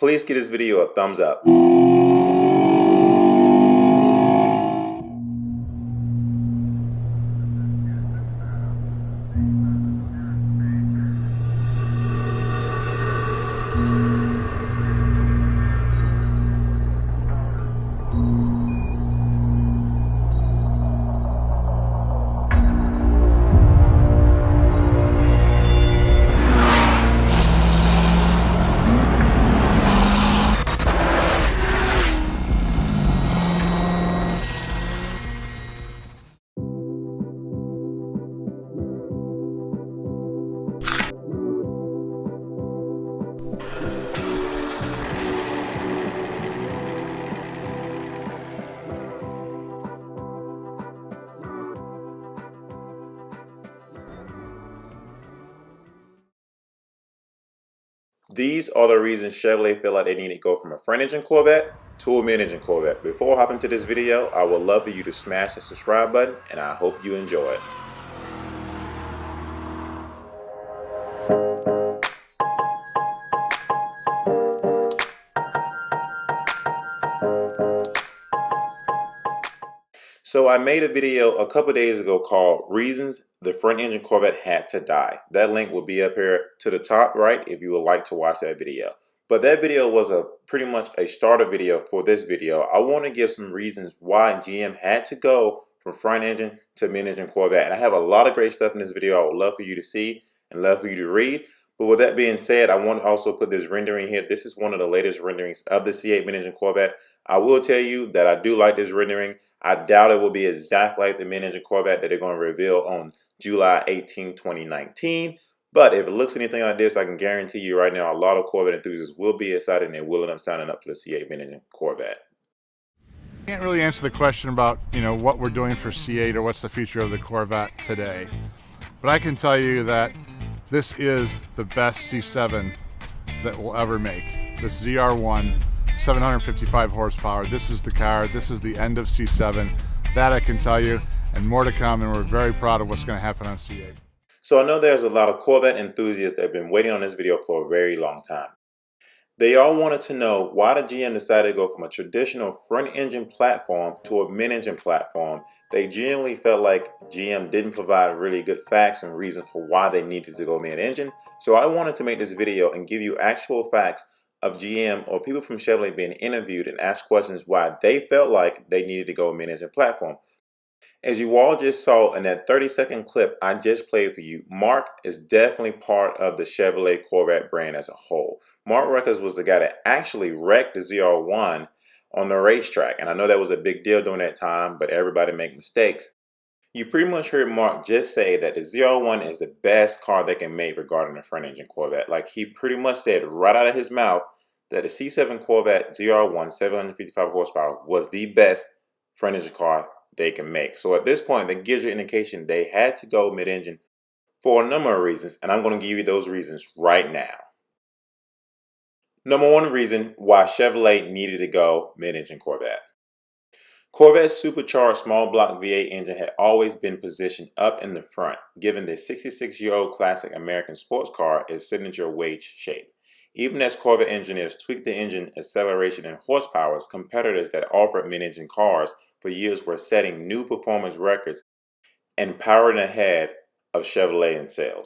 please give this video a thumbs up. These are the reasons Chevrolet feel like they need to go from a front-engine Corvette to a mid-engine Corvette. Before hopping into this video, I would love for you to smash the subscribe button, and I hope you enjoy it. So I made a video a couple days ago called Reasons the Front Engine Corvette Had to Die. That link will be up here to the top right if you would like to watch that video. But that video was pretty much a starter video for this video. I want to give some reasons why GM had to go from front engine to mid engine Corvette. And I have a lot of great stuff in this video I would love for you to see and love for you to read. But with that being said, I want to also put this rendering here. This is one of the latest renderings of the C8 Mid Engine Corvette. I will tell you that I do like this rendering. I doubt it will be exactly like the mid engine Corvette that they're going to reveal on July 18, 2019. But if it looks anything like this, I can guarantee you right now a lot of Corvette enthusiasts will be excited and they will end up signing up for the C8 Mid Engine Corvette. Can't really answer the question about, what we're doing for C8 or what's the future of the Corvette today. But I can tell you that this is the best C7 that we'll ever make. This ZR1, 755 horsepower. This is the car. This is the end of C7. That I can tell you, and more to come, and we're very proud of what's going to happen on C8. So I know there's a lot of Corvette enthusiasts that have been waiting on this video for a very long time. They all wanted to know why the GM decided to go from a traditional front-engine platform to a mid-engine platform. They genuinely felt like GM didn't provide really good facts and reasons for why they needed to go mid-engine. So I wanted to make this video and give you actual facts of GM or people from Chevrolet being interviewed and asked questions why they felt like they needed to go mid-engine platform. As you all just saw in that 30-second clip I just played for you, Mark is definitely part of the Chevrolet Corvette brand as a whole. Mark Records was the guy that actually wrecked the ZR1 on the racetrack, and I know that was a big deal during that time, but everybody make mistakes. You pretty much heard Mark just say that the ZR1 is the best car they can make regarding the front engine Corvette. Like, he pretty much said right out of his mouth that the C7 Corvette ZR1 755 horsepower was the best front engine car they can make. So at this point, that gives you an indication they had to go mid-engine for a number of reasons, and I'm going to give you those reasons right now. Number one reason why Chevrolet needed to go mid-engine Corvette. Corvette's supercharged small block V8 engine had always been positioned up in the front, giving the 66-year-old classic American sports car its signature wedge shape. Even as Corvette engineers tweaked the engine acceleration and horsepower, competitors that offered mid-engine cars for years were setting new performance records and powering ahead of Chevrolet in sales.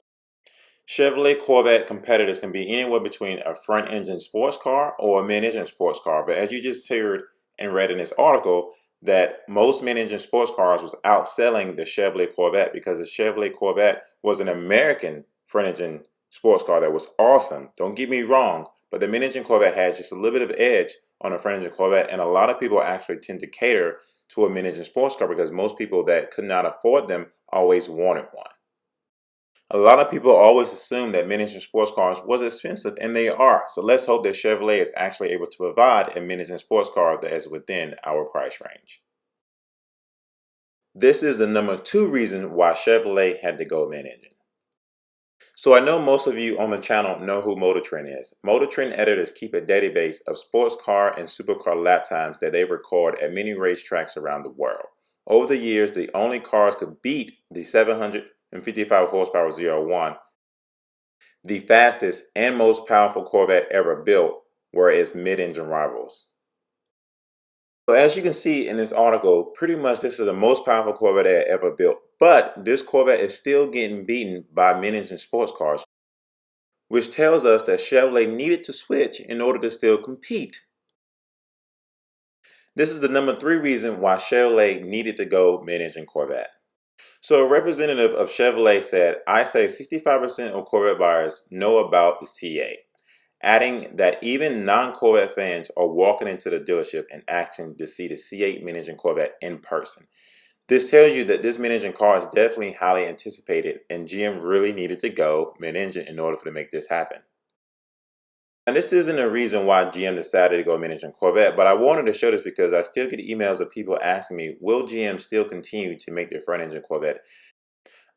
Chevrolet Corvette competitors can be anywhere between a front-engine sports car or a mid-engine sports car, but as you just heard and read in this article, that most mid-engine sports cars was outselling the Chevrolet Corvette because the Chevrolet Corvette was an American front-engine sports car that was awesome. Don't get me wrong, but the mid-engine Corvette has just a little bit of edge on a front-engine Corvette, and a lot of people actually tend to cater to a mid-engine sports car because most people that could not afford them always wanted one. A lot of people always assume that mid-engine sports cars was expensive, and they are. So let's hope that Chevrolet is actually able to provide a mid-engine sports car that is within our price range. This is the number two reason why Chevrolet had to go mid-engine. So I know most of you on the channel know who Motor Trend is. Motor Trend editors keep a database of sports car and supercar lap times that they record at many racetracks around the world. Over the years, the only cars to beat the 755 horsepower ZR1, the fastest and most powerful Corvette ever built, were its mid-engine rivals. So as you can see in this article, pretty much this is the most powerful Corvette ever built. But this Corvette is still getting beaten by mid-engine sports cars, which tells us that Chevrolet needed to switch in order to still compete. This is the number 3 reason why Chevrolet needed to go mid-engine Corvette. So a representative of Chevrolet said, I say 65% of Corvette buyers know about the C8, adding that even non-Corvette fans are walking into the dealership and asking to see the C8 mid-engine Corvette in person. This tells you that this mid-engine car is definitely highly anticipated, and GM really needed to go mid-engine in order for to make this happen. And this isn't a reason why GM decided to go mid-engine Corvette, but I wanted to show this because I still get emails of people asking me, will GM still continue to make their front-engine Corvette?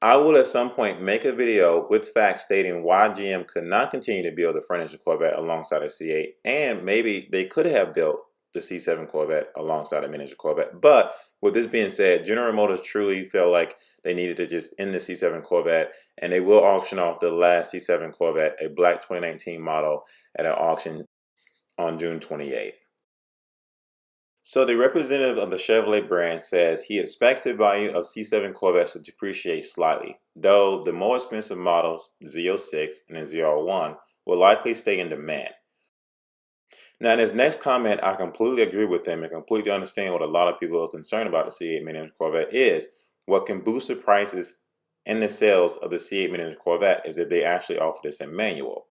I will at some point make a video with facts stating why GM could not continue to build the front-engine Corvette alongside a C8, and maybe they could have built the C7 Corvette alongside a mid-engine Corvette. But with this being said, General Motors truly felt like they needed to just end the C7 Corvette, and they will auction off the last C7 Corvette, a black 2019 model, at an auction on June 28th. So the representative of the Chevrolet brand says he expects the value of C7 Corvettes to depreciate slightly, though the more expensive models, Z06 and the Z01, will likely stay in demand. Now in his next comment, I completely agree with him and completely understand what a lot of people are concerned about the C8 mid-engine Corvette is. What can boost the prices and the sales of the C8 mid-engine Corvette is if they actually offer this in manual.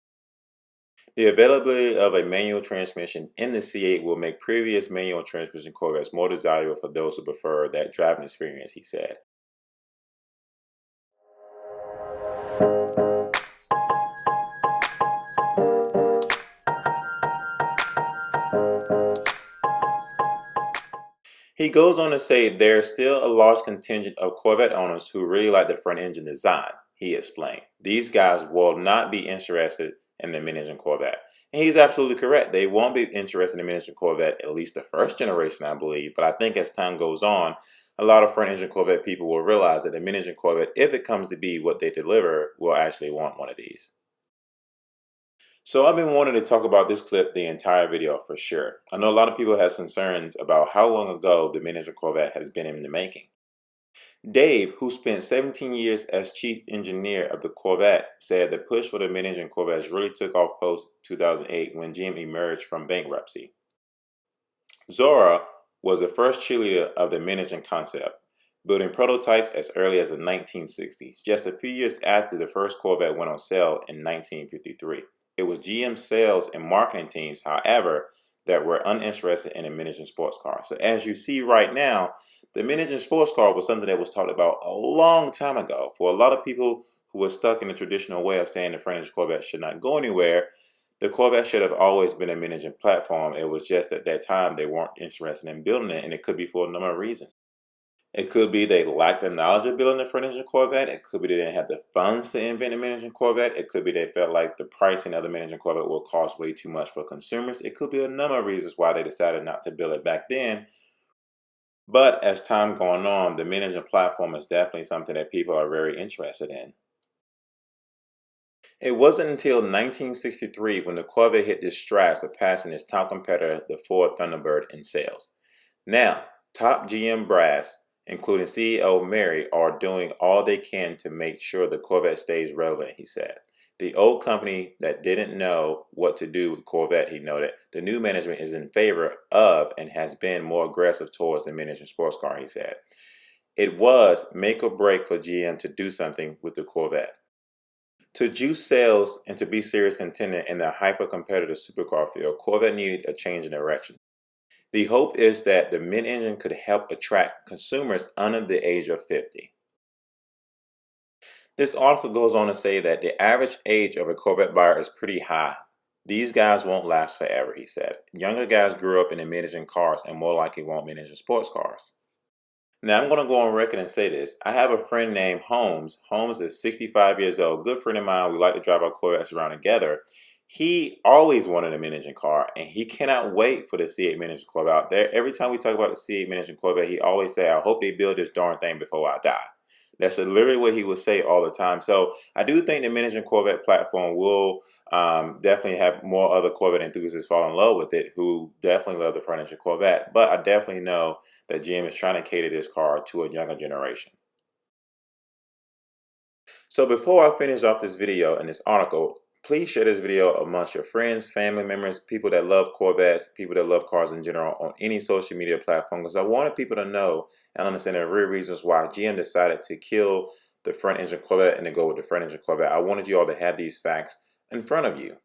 The availability of a manual transmission in the C8 will make previous manual transmission Corvettes more desirable for those who prefer that driving experience, he said. He goes on to say there's still a large contingent of Corvette owners who really like the front engine design, he explained. These guys will not be interested in the mid-engine Corvette. And he's absolutely correct. They won't be interested in the mid-engine Corvette, at least the first generation, I believe. But I think as time goes on, a lot of front-engine Corvette people will realize that the mid-engine Corvette, if it comes to be what they deliver, will actually want one of these. So I've been wanting to talk about this clip the entire video for sure. I know a lot of people have concerns about how long ago the mid-engine Corvette has been in the making. Dave, who spent 17 years as chief engineer of the Corvette, said the push for the mid-engine Corvettes really took off post 2008 when GM emerged from bankruptcy. Zora was the first cheerleader of the mid-engine concept, building prototypes as early as the 1960s, just a few years after the first Corvette went on sale in 1953. It was GM's sales and marketing teams, however, that were uninterested in a mid-engine sports car. So as you see right now, the mid-engine sports car was something that was talked about a long time ago. For a lot of people who were stuck in the traditional way of saying the front-engine Corvette should not go anywhere, the Corvette should have always been a mid-engine platform. It was just at that time they weren't interested in building it, and it could be for a number of reasons. It could be they lacked the knowledge of building a front-engine Corvette. It could be they didn't have the funds to invent a mid-engine Corvette. It could be they felt like the pricing of the mid-engine Corvette will cost way too much for consumers. It could be a number of reasons why they decided not to build it back then. But as time going on, the mid-engine platform is definitely something that people are very interested in. It wasn't until 1963 when the Corvette hit the stride, surpassing its top competitor, the Ford Thunderbird, in sales. Now, top GM brass, including CEO Mary, are doing all they can to make sure the Corvette stays relevant, he said. The old company that didn't know what to do with Corvette, he noted, the new management is in favor of and has been more aggressive towards the mid-engine sports car, he said. It was make or break for GM to do something with the Corvette. To juice sales and to be serious contender in the hyper-competitive supercar field, Corvette needed a change in direction. The hope is that the mid-engine could help attract consumers under the age of 50. This article goes on to say that the average age of a Corvette buyer is pretty high. These guys won't last forever, he said. Younger guys grew up in the mid-engine cars and more likely want mid-engine sports cars. Now, I'm going to go on record and say this. I have a friend named Holmes. Holmes is 65 years old. Good friend of mine. We like to drive our Corvettes around together. He always wanted a mid-engine car, and he cannot wait for the C8 mid-engine Corvette out there. Every time we talk about the C8 mid-engine Corvette, he always say, I hope they build this darn thing before I die. That's literally what he would say all the time. So I do think the mid-engine Corvette platform will Definitely have more other Corvette enthusiasts fall in love with it who definitely love the front engine Corvette. But I definitely know that GM is trying to cater this car to a younger generation. So before I finish off this video and this article, please share this video amongst your friends, family members, people that love Corvettes, people that love cars in general on any social media platform, because I wanted people to know and understand the real reasons why GM decided to kill the front engine Corvette and to go with the front engine Corvette. I wanted you all to have these facts in front of you.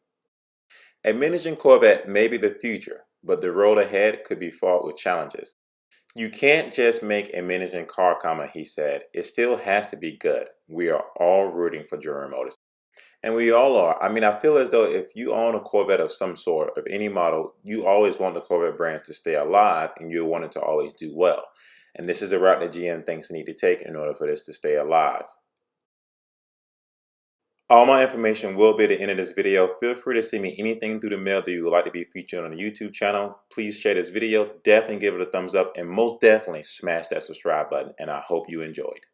A mid engine Corvette may be the future, but the road ahead could be fraught with challenges. You can't just make a mid engine car, he said. It still has to be good. We are all rooting for Durham Motors. And we all are. I mean, I feel as though if you own a Corvette of some sort, of any model, you always want the Corvette brand to stay alive and you want it to always do well. And this is the route that GM thinks they need to take in order for this to stay alive. All my information will be at the end of this video. Feel free to send me anything through the mail that you would like to be featured on the YouTube channel. Please share this video, definitely give it a thumbs up, and most definitely smash that subscribe button. And I hope you enjoyed.